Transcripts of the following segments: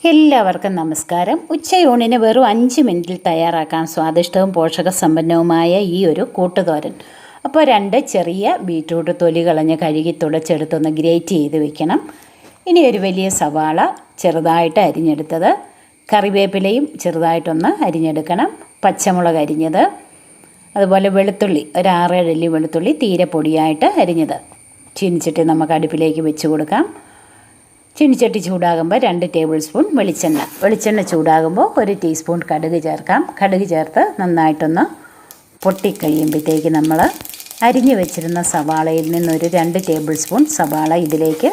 എല്ലാവർക്കും നമസ്കാരം. ഉച്ചയൂണിന് വെറും 5 മിനിറ്റിൽ തയ്യാറാക്കാൻ സ്വാദിഷ്ടവും പോഷകസമ്പന്നവുമായ ഈ ഒരു കൂട്ടുതോരൻ. അപ്പോൾ 2 ചെറിയ ബീറ്റ്റൂട്ട് തൊലി കളഞ്ഞ് കഴുകി തുടച്ചെടുത്തൊന്ന് ഗ്രേറ്റ് ചെയ്ത് വെക്കണം. ഇനി ഒരു വലിയ സവാള ചെറുതായിട്ട് അരിഞ്ഞെടുത്തത്, കറിവേപ്പിലയും ചെറുതായിട്ടൊന്ന് അരിഞ്ഞെടുക്കണം, പച്ചമുളക് അരിഞ്ഞത്, അതുപോലെ വെളുത്തുള്ളി ഒരു 6-7 അല്ലി വെളുത്തുള്ളി തീരെ പൊടിയായിട്ട് അരിഞ്ഞത്. ചീനിച്ചട്ടി നമുക്ക് അടുപ്പിലേക്ക് വെച്ച് കൊടുക്കാം. ചീനിച്ചട്ടി ചൂടാകുമ്പോൾ 2 ടേബിൾ സ്പൂൺ വെളിച്ചെണ്ണ ചൂടാകുമ്പോൾ 1 ടീസ്പൂൺ കടുക് ചേർക്കാം. കടുക് ചേർത്ത് നന്നായിട്ടൊന്ന് പൊട്ടിക്കഴിയുമ്പോഴത്തേക്ക് നമ്മൾ അരിഞ്ഞു വെച്ചിരുന്ന സവാളയിൽ നിന്നൊരു 2 ടേബിൾ സ്പൂൺ സവാള ഇതിലേക്ക്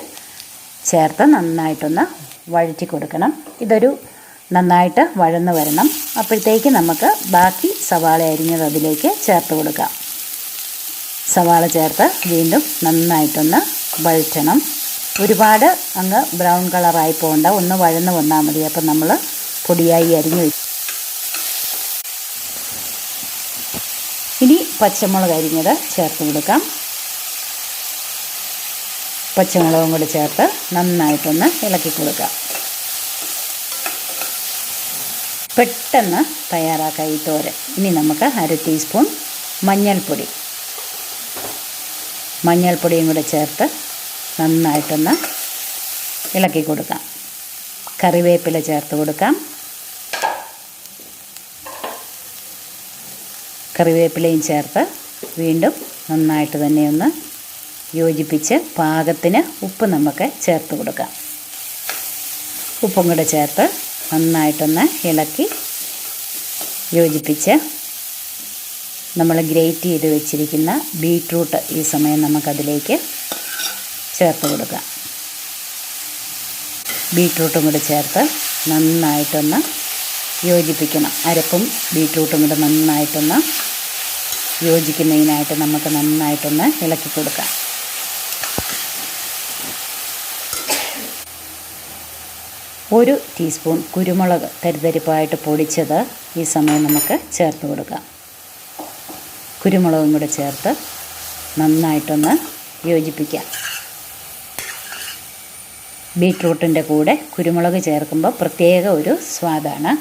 ചേർത്ത് നന്നായിട്ടൊന്ന് വഴറ്റി കൊടുക്കണം. ഇതൊരു നന്നായിട്ട് വഴന്ന് വരണം. അപ്പോഴത്തേക്ക് നമുക്ക് ബാക്കി സവാള അരിഞ്ഞത് അതിലേക്ക് ചേർത്ത് കൊടുക്കാം. സവാള ചേർത്ത് വീണ്ടും നന്നായിട്ടൊന്ന് വഴറ്റണം. ഒരുപാട് അങ്ങ് ബ്രൗൺ കളറായി പോകണ്ട, ഒന്ന് വഴന്ന് വന്നാൽ മതി. അപ്പം നമ്മൾ പൊടിയായി അരിഞ്ഞു വെച്ചു. ഇനി പച്ചമുളക് അരിഞ്ഞത് ചേർത്ത് കൊടുക്കാം. പച്ചമുളകും കൂടി ചേർത്ത് നന്നായിട്ടൊന്ന് ഇളക്കി കൊടുക്കാം. പെട്ടെന്ന് തയ്യാറാക്കാം ഈ തോരൻ. ഇനി നമുക്ക് 1/2 ടീസ്പൂൺ മഞ്ഞൾപ്പൊടിയും കൂടെ ചേർത്ത് നന്നായിട്ടൊന്ന് ഇളക്കി കൊടുക്കാം. കറിവേപ്പില ചേർത്ത് കൊടുക്കാം. കറിവേപ്പിലയും ചേർത്ത് വീണ്ടും നന്നായിട്ട് തന്നെ ഒന്ന് യോജിപ്പിച്ച് പാകത്തിന് ഉപ്പ് നമുക്ക് ചേർത്ത് കൊടുക്കാം. ഉപ്പും കൂടെ ചേർത്ത് നന്നായിട്ടൊന്ന് ഇളക്കി യോജിപ്പിച്ച് നമ്മൾ ഗ്രേറ്റ് ചെയ്ത് വെച്ചിരിക്കുന്ന ബീറ്റ്റൂട്ട് ഈ സമയം നമുക്കതിലേക്ക് ചേർത്ത് കൊടുക്കാം. ബീറ്റ്റൂട്ടും കൂടെ ചേർത്ത് നന്നായിട്ടൊന്ന് യോജിപ്പിക്കണം. അരപ്പും ബീറ്റ്റൂട്ടും കൂടെ നന്നായിട്ടൊന്ന് യോജിക്കുന്നതിനായിട്ട് നമുക്ക് നന്നായിട്ടൊന്ന് ഇളക്കി കൊടുക്കാം. ഒരു ടീസ്പൂൺ കുരുമുളക് തരിതരിപ്പായിട്ട് പൊടിച്ചത് ഈ സമയം നമുക്ക് ചേർത്ത് കൊടുക്കാം. കുരുമുളകും കൂടെ ചേർത്ത് നന്നായിട്ടൊന്ന് യോജിപ്പിക്കാം. ബീറ്റ്റൂട്ടിൻ്റെ കൂടെ കുരുമുളക് ചേർക്കുമ്പോൾ പ്രത്യേക ഒരു സ്വാദാണ്.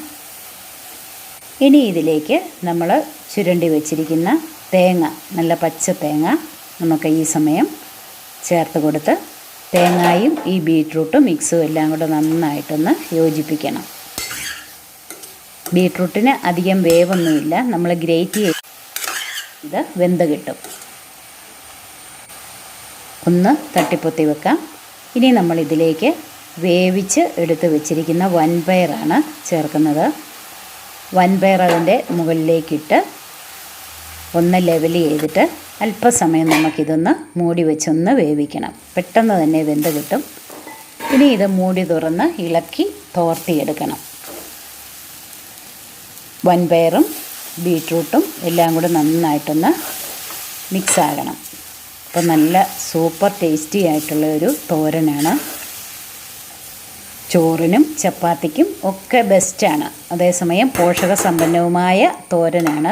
ഇനി ഇതിലേക്ക് നമ്മൾ ചുരണ്ടി വെച്ചിരിക്കുന്ന തേങ്ങ, നല്ല പച്ച തേങ്ങ നമുക്ക് ഈ സമയം ചേർത്ത് കൊടുത്ത് തേങ്ങയും ഈ ബീറ്റ്റൂട്ടും മിക്സും എല്ലാം കൂടെ നന്നായിട്ടൊന്ന് യോജിപ്പിക്കണം. ബീറ്റ്റൂട്ടിന് അധികം വേവൊന്നുമില്ല, നമ്മൾ ഗ്രേറ്റ് ചെയ്ത് വെന്ത് കിട്ടും. ഒന്ന് തട്ടിപ്പൊത്തി വെക്കാം. ഇനി നമ്മൾ ഇതിലേക്ക് വേവിച്ച് എടുത്ത് വെച്ചിരിക്കുന്ന വൻപയറാണ് ചേർക്കുന്നത്. വൻപയർ അതിൻ്റെ മുകളിലേക്കിട്ട് ഒന്ന് ലെവൽ ചെയ്തിട്ട് അല്പസമയം നമുക്കിതൊന്ന് മൂടി വെച്ചൊന്ന് വേവിക്കണം. പെട്ടെന്ന് തന്നെ വെന്ത് കിട്ടും. ഇനി ഇത് മൂടി തുറന്ന് ഇളക്കി തോർത്തിയെടുക്കണം. വൻപയറും ബീറ്റ്റൂട്ടും എല്ലാം കൂടെ നന്നായിട്ടൊന്ന് മിക്സാകണം. അപ്പോൾ നല്ല സൂപ്പർ ടേസ്റ്റി ആയിട്ടുള്ള ഒരു തോരനാണ്. ചോറിനും ചപ്പാത്തിക്കും ഒക്കെ ബെസ്റ്റാണ്. അതേസമയം പോഷകസമ്പന്നവുമായ തോരനാണ്.